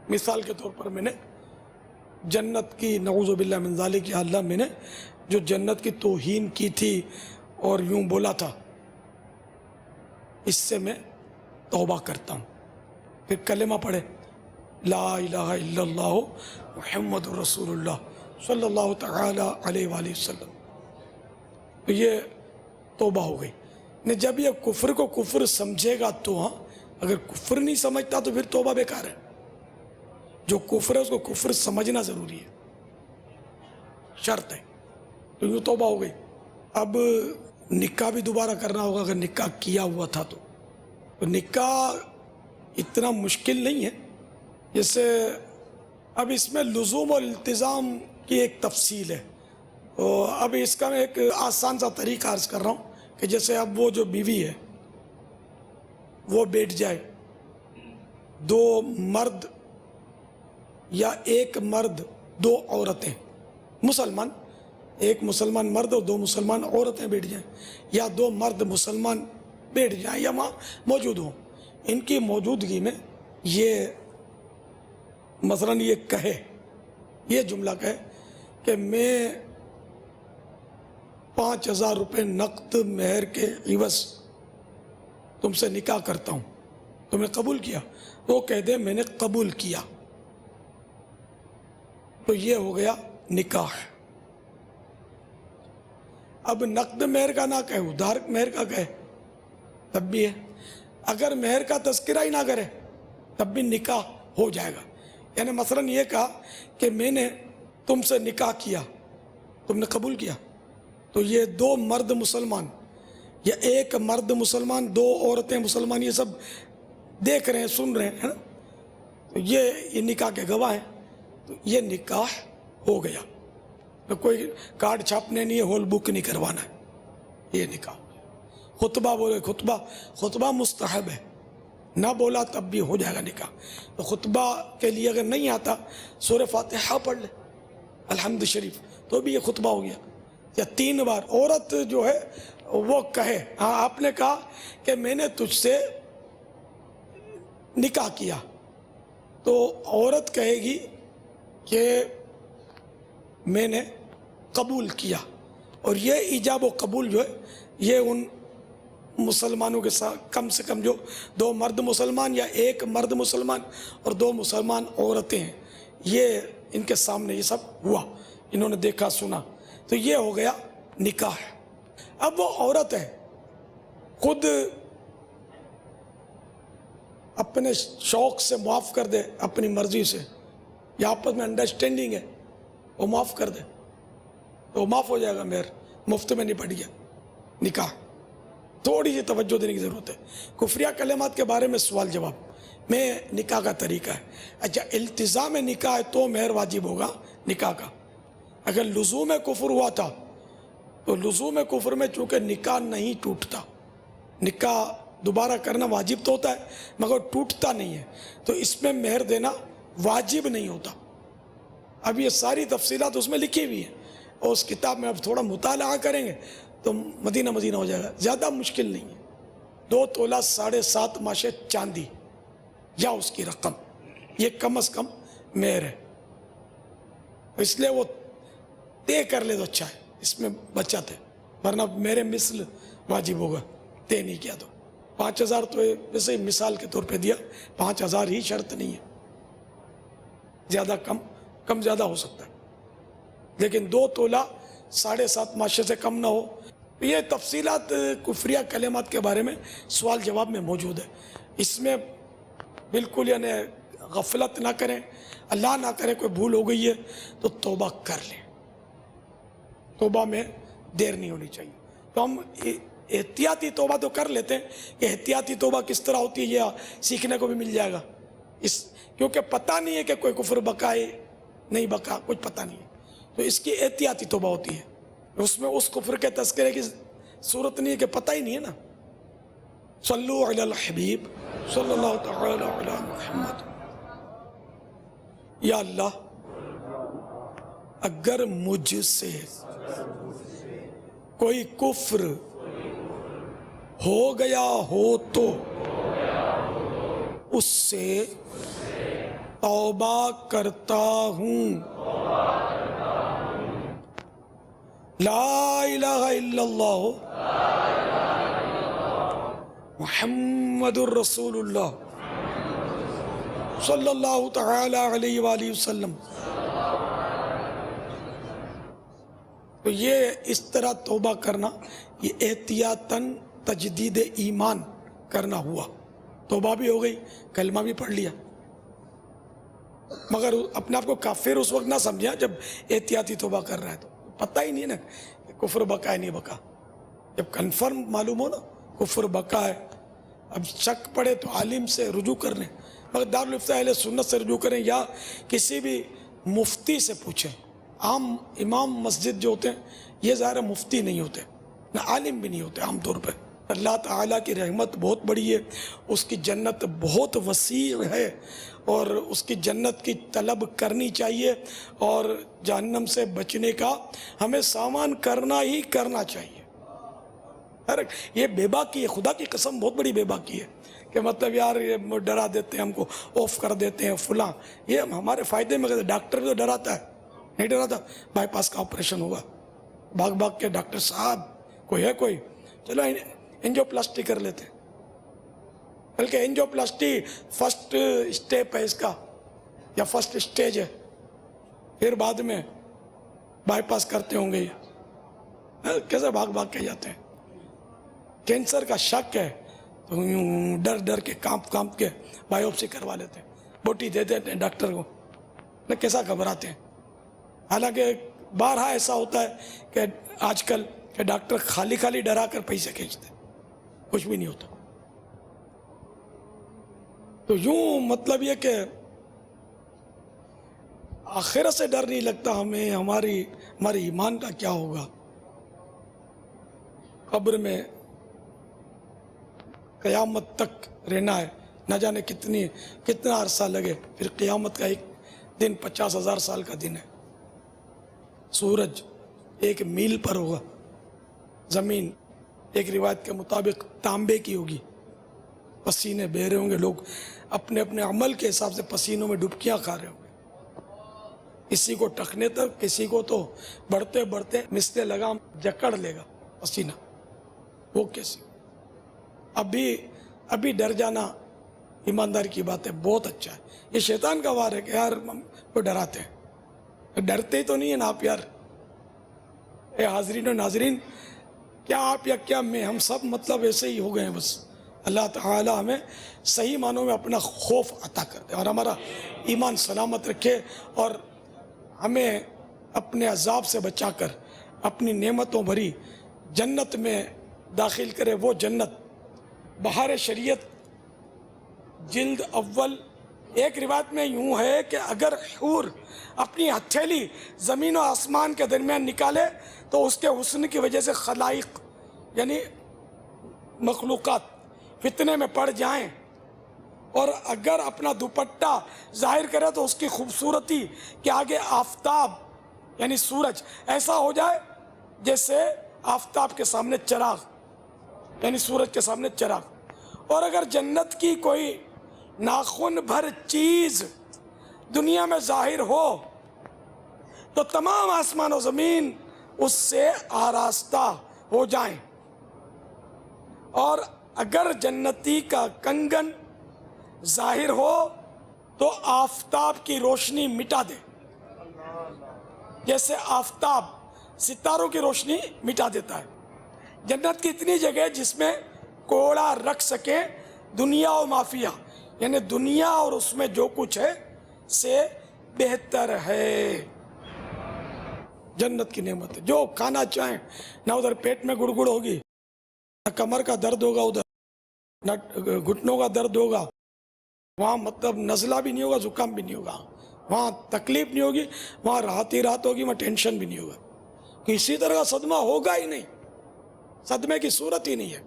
مثال کے طور پر میں نے جنت کی، نعوذ باللہ من ذالک، یا اللہ میں نے جو جنت کی توہین کی تھی اور یوں بولا تھا، اس سے میں توبہ کرتا ہوں۔ پھر کلمہ پڑھے، لا الہ الا اللہ محمد رسول اللہ صلی اللہ تعالی علیہ وآلہ وسلم، تو یہ توبہ ہو گئی۔ جب یہ کفر کو کفر سمجھے گا تو ہاں، اگر کفر نہیں سمجھتا تو پھر توبہ بیکار ہے۔ جو کفر ہے اس کو کفر سمجھنا ضروری ہے، شرط ہے، تو یہ توبہ ہو گئی۔ اب نکاح بھی دوبارہ کرنا ہوگا اگر نکاح کیا ہوا تھا تو نکاح اتنا مشکل نہیں ہے، جیسے اب اس میں لزوم اور التزام کی ایک تفصیل ہے، اب اس کا میں ایک آسان سا طریقہ عرض کر رہا ہوں کہ جیسے اب وہ جو بیوی ہے وہ بیٹھ جائے، دو مرد یا ایک مرد دو عورتیں، مسلمان، ایک مسلمان مرد اور دو مسلمان عورتیں بیٹھ جائیں، یا دو مرد مسلمان بیٹھ جائیں یا وہاں موجود ہوں، ان کی موجودگی میں یہ مثلاً یہ کہے، یہ جملہ کہے کہ میں 5,000 روپے نقد مہر کے عوض تم سے نکاح کرتا ہوں، تم نے قبول کیا؟ وہ کہہ دے میں نے قبول کیا، تو یہ ہو گیا نکاح۔ اب نقد مہر کا نہ کہے، ادھار مہر کا کہے تب بھی ہے، اگر مہر کا تذکرہ ہی نہ کرے تب بھی نکاح ہو جائے گا۔ یعنی مثلاً یہ کہا کہ میں نے تم سے نکاح کیا، تم نے قبول کیا، تو یہ دو مرد مسلمان یا ایک مرد مسلمان، دو عورتیں مسلمان، یہ سب دیکھ رہے ہیں، سن رہے ہیں، تو یہ نکاح کے گواہ ہیں، تو یہ نکاح ہو گیا۔ تو کوئی کارڈ چھاپنے نہیں ہے، ہول بک نہیں کروانا ہے، یہ نکاح۔ خطبہ بولے، خطبہ مستحب ہے، نہ بولا تب بھی ہو جائے گا نکاح۔ تو خطبہ کے لیے اگر نہیں آتا سورہ فاتحہ پڑھ لے، الحمد شریف، تو بھی یہ خطبہ ہو گیا۔ یا 3 بار عورت جو ہے وہ کہے، ہاں آپ نے کہا کہ میں نے تجھ سے نکاح کیا، تو عورت کہے گی کہ میں نے قبول کیا، اور یہ ایجاب و قبول جو ہے یہ ان مسلمانوں کے ساتھ کم سے کم جو 2 مرد مسلمان یا ایک مرد مسلمان اور 2 مسلمان عورتیں ہیں، یہ ان کے سامنے یہ سب ہوا، انہوں نے دیکھا سنا، تو یہ ہو گیا نکاح۔ اب وہ عورت ہے خود اپنے شوق سے معاف کر دے، اپنی مرضی سے، یا آپس میں انڈرسٹینڈنگ ہے وہ معاف کر دے تو معاف ہو جائے گا، مہر مفت میں نپٹ گیا نکاح۔ تھوڑی سی توجہ دینے کی ضرورت ہے۔ کفریہ کلمات کے بارے میں سوال جواب میں نکاح کا طریقہ ہے۔ اچھا، التزام نکاح ہے تو مہر واجب ہوگا نکاح کا۔ اگر لزوم کفر ہوا تھا تو لزوم کفر میں چونکہ نکاح نہیں ٹوٹتا، نکاح دوبارہ کرنا واجب تو ہوتا ہے مگر ٹوٹتا نہیں ہے، تو اس میں مہر دینا واجب نہیں ہوتا۔ اب یہ ساری تفصیلات اس میں لکھی ہوئی ہیں، اور اس کتاب میں اب تھوڑا مطالعہ کریں گے تو مدینہ مدینہ ہو جائے گا، زیادہ مشکل نہیں ہے۔ 2 تولہ 7.5 ماشے چاندی یا اس کی رقم، یہ کم از کم مہر ہے، اس لیے وہ طے کر لے تو اچھا ہے، اس میں بچت ہے، ورنہ میرے مثل واجب ہوگا طے نہیں کیا تو۔ 5,000 تو ویسے ہی مثال کے طور پہ دیا، 5,000 ہی شرط نہیں ہے، زیادہ کم زیادہ ہو سکتا ہے، لیکن 2 تولہ 7.5 ماشے سے کم نہ ہو۔ یہ تفصیلات کفریہ کلمات کے بارے میں سوال جواب میں موجود ہے، اس میں بالکل یعنی غفلت نہ کریں، اللہ نہ کرے کوئی بھول ہو گئی ہے تو توبہ کر لیں، توبہ میں دیر نہیں ہونی چاہیے۔ تو ہم احتیاطی توبہ تو کر لیتے ہیں کہ احتیاطی توبہ کس طرح ہوتی ہے یہ سیکھنے کو بھی مل جائے گا، کیونکہ پتہ نہیں ہے کہ کوئی کفر بکا ہے نہیں بکا، کچھ پتہ نہیں ہے، تو اس کی احتیاطی توبہ ہوتی ہے، اس میں اس کفر کے تذکرے کی صورت نہیں ہے کہ پتہ ہی نہیں ہے نا۔ صلو علی الحبیب صلی اللہ تعالی علی محمد۔ یا اللہ اگر مجھ سے کوئی کفر ہو گیا ہو تو اس سے توبہ کرتا ہوں، لا الہ الا اللہ محمد الرسول اللہ صلی اللہ تعالی علیہ وآلہ وسلم۔ تو یہ اس طرح توبہ کرنا، یہ احتیاطاً تجدید ایمان کرنا ہوا، توبہ بھی ہو گئی، کلمہ بھی پڑھ لیا، مگر اپنے آپ کو کافر اس وقت نہ سمجھا جب احتیاطی توبہ کر رہا ہے، تو پتہ ہی نہیں نا کہ کفر بکا ہے نہیں بکا۔ جب کنفرم معلوم ہو نا کفر بکا ہے، اب شک پڑے تو عالم سے رجوع کر لیں، مگر دارالفتہ اہل سنت سے رجوع کریں یا کسی بھی مفتی سے پوچھیں۔ عام امام مسجد جو ہوتے ہیں یہ ظاہر مفتی نہیں ہوتے، نہ عالم بھی نہیں ہوتے عام طور پہ۔ اللہ تعالیٰ کی رحمت بہت بڑی ہے، اس کی جنت بہت وسیع ہے، اور اس کی جنت کی طلب کرنی چاہیے، اور جہنم سے بچنے کا ہمیں سامان کرنا ہی کرنا چاہیے۔ یہ بے باکی ہے، خدا کی قسم بہت بڑی بے باکی ہے کہ مطلب یار یہ ڈرا دیتے ہیں ہم کو، آف کر دیتے ہیں فلاں، یہ ہمارے فائدے میں کرتے۔ ڈاکٹر بھی تو ڈراتا ہے، نہیں ڈراتا؟ بائی پاس کا آپریشن ہوا، بھاگ بھاگ کے ڈاکٹر صاحب کوئی ہے کوئی، چلو انجیو پلاسٹی کر لیتے ہیں، بلکہ انجیو پلاسٹی فرسٹ اسٹیپ ہے اس کا، یا فرسٹ اسٹیج ہے، پھر بعد میں بائی پاس کرتے ہوں گے۔ کیسے بھاگ بھاگ کے جاتے ہیں۔ کینسر کا شک ہے تو ڈر ڈر کے کانپ کے بایوپسی کروا لیتے ہیں، بوٹی دے دیتے ہیں ڈاکٹر کو، نہ کیسا گھبراتے ہیں۔ حالانکہ بارہا ایسا ہوتا ہے کہ آج کل کہ ڈاکٹر خالی خالی ڈرا کر پیسے کھینچتے ہیں، کچھ بھی نہیں ہوتا۔ تو یوں مطلب یہ کہ آخرت سے ڈر نہیں لگتا ہمیں، ہمارے ایمان کا کیا ہوگا؟ قبر میں قیامت تک رہنا ہے، نہ جانے کتنا عرصہ لگے، پھر قیامت کا ایک دن 50,000 سال کا دن ہے۔ سورج 1 میل پر ہوگا، زمین ایک روایت کے مطابق تانبے کی ہوگی، پسینے بہہ رہے ہوں گے، لوگ اپنے اپنے عمل کے حساب سے پسینوں میں ڈبکیاں کھا رہے ہوں گے، کسی کو ٹکنے تک، کسی کو تو بڑھتے بڑھتے مثل لگام جکڑ لے گا پسینہ، وہ کیسے؟ ابھی ڈر جانا ایمانداری کی بات ہے، بہت اچھا ہے۔ یہ شیطان کا وار ہے کہ یار وہ ڈراتے ہیں، ڈرتے ہی تو نہیں ہیں نا آپ یار۔ اے حاضرین و ناظرین، کیا آپ یا کیا میں، ہم سب مطلب ایسے ہی ہو گئے ہیں بس۔ اللہ تعالی ہمیں صحیح معنوں میں اپنا خوف عطا کر دے اور ہمارا ایمان سلامت رکھے، اور ہمیں اپنے عذاب سے بچا کر اپنی نعمتوں بھری جنت میں داخل کرے، وہ جنت بہار شریعت جلد اول۔ ایک روایت میں یوں ہے کہ اگر حور اپنی ہتھیلی زمین و آسمان کے درمیان نکالے تو اس کے حسن کی وجہ سے خلائق یعنی مخلوقات فتنے میں پڑ جائیں، اور اگر اپنا دوپٹہ ظاہر کرے تو اس کی خوبصورتی کے آگے آفتاب یعنی سورج ایسا ہو جائے جیسے آفتاب کے سامنے چراغ یعنی سورج کے سامنے چراغ۔ اور اگر جنت کی کوئی ناخن بھر چیز دنیا میں ظاہر ہو تو تمام آسمان و زمین اس سے آراستہ ہو جائیں، اور اگر جنتی کا کنگن ظاہر ہو تو آفتاب کی روشنی مٹا دے، جیسے آفتاب ستاروں کی روشنی مٹا دیتا ہے۔ جنت کی اتنی جگہ جس میں کوڑا رکھ سکے دنیا و مافیہ، یعنی دنیا اور اس میں جو کچھ ہے سے بہتر ہے. جنت کی نعمت ہے. جو کھانا چاہیں، نہ ادھر پیٹ میں گڑگڑ ہوگی، نہ کمر کا درد ہوگا، ادھر نہ گھٹنوں کا درد ہوگا، وہاں مطلب نزلہ بھی نہیں ہوگا، زکام بھی نہیں ہوگا، وہاں تکلیف نہیں ہوگی، وہاں راحت ہی راحت ہوگی، وہاں ٹینشن بھی نہیں ہوگا. کسی طرح کا صدمہ ہوگا ہی نہیں، صدمے کی صورت ہی نہیں ہے.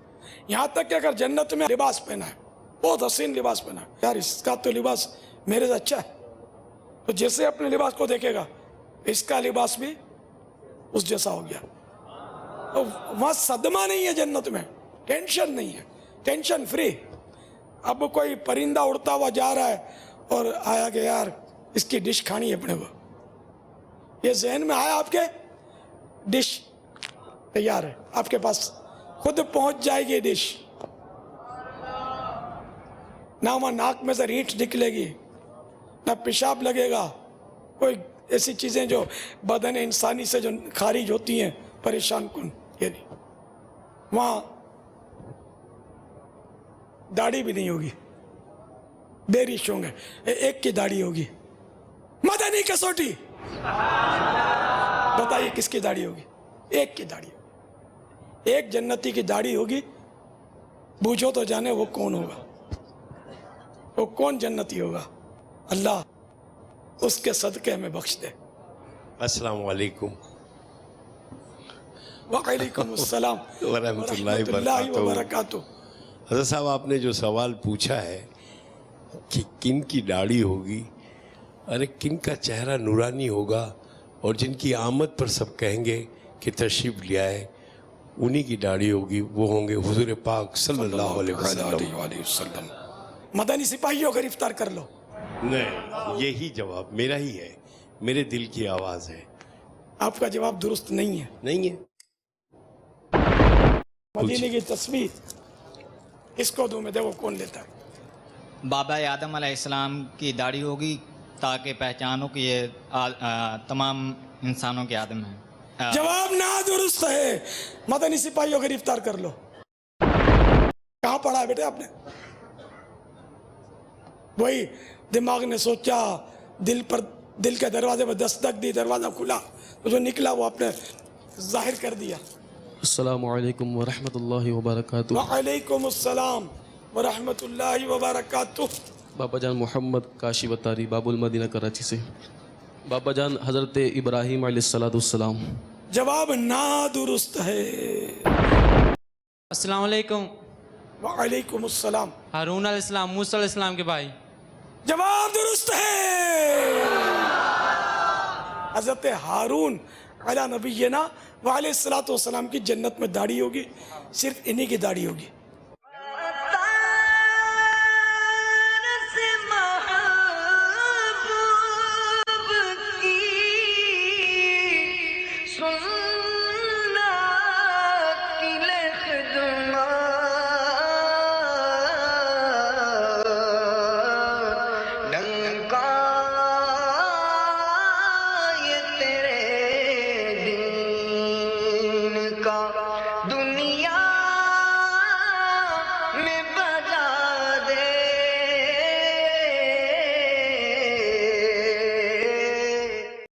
یہاں تک کہ اگر جنت میں لباس پہنا ہے، بہت حسین لباس پہنا ہے، یار اس کا تو لباس میرے سے اچھا ہے، تو جیسے اپنے لباس کو دیکھے گا اس کا لباس بھی اس جیسا ہو گیا. تو وہاں صدمہ نہیں ہے جنت میں، ٹینشن نہیں ہے، ٹینشن فری. اب کوئی پرندہ اڑتا ہوا جا رہا ہے اور آیا کہ یار اس کی ڈش کھانی ہے اپنے کو، یہ ذہن میں آیا آپ کے، ڈش تیار ہے آپ کے پاس، خود پہنچ جائے گی ڈش. نہ وہاں ناک میں سے ریٹھ نکلے گی، نہ پیشاب لگے گا، کوئی ایسی چیزیں جو بدن انسانی سے جو خارج ہوتی ہیں پریشان کن، یہ نہیں. وہاں داڑھی بھی نہیں ہوگی، بے ریش ہوں گے، ایک کی داڑھی ہوگی. مدنی کسوٹی بتائیے کس کی داڑھی ہوگی؟ ایک کی داڑھی ہوگی. ایک جنتی کی داڑھی ہوگی. بوجھو تو جانے وہ کون ہوگا، وہ کون جنتی ہوگا. اللہ اس کے صدقے میں بخش دے. السلام علیکم وعلیکم السلام ورحمۃ اللہ وبرکاتہ. حضرت صاحب، آپ نے جو سوال پوچھا ہے کہ کن کی داڑھی ہوگی، ارے کن کا چہرہ نورانی ہوگا اور جن کی آمد پر سب کہیں گے کہ تشریف لے آئے، انہی کی داڑھی ہوگی. وہ ہوں گے حضور پاک صلی اللہ علیہ وسلم. مدنی سپاہیوں گرفتار کر لو. نہیں، یہی جواب میرا ہی ہے، میرے دل کی آواز ہے. آپ کا جواب درست نہیں ہے. نہیں ہے. مدینے کی تصویر اس کو دوں میں، دیکھو کون لیتا ہے. بابا آدم علیہ السلام کی داڑھی ہوگی تاکہ پہچانو کہ یہ تمام انسانوں کے آدم ہیں. جواب نہ درست ہے. مدنی سپاہیوں گرفتار کر لو. کہاں پڑھا ہے بیٹے آپ نے؟ وہی دماغ نے سوچا، دل کے دروازے پر دستک دی، دروازہ کھلا، جو نکلا وہ آپ نے ظاہر کر دیا. السلام علیکم ورحمۃ اللہ وبرکاتہ. وعلیکم السلام ورحمۃ اللہ وبرکاتہ. بابا جان محمد کاشی وطاری، باب المدینہ کراچی سے. بابا جان حضرت ابراہیم علیہ السلام. جواب نا درست ہے. السلام علیکم. وعلیکم السلام. ہارون علیہ السلام، موسیٰ علیہ السلام کے بھائی. جواب درست ہے. حضرت ہارون علی نبینا وعلیہ الصلوۃ والسلام کی جنت میں داڑھی ہوگی، صرف انہی کی داڑھی ہوگی.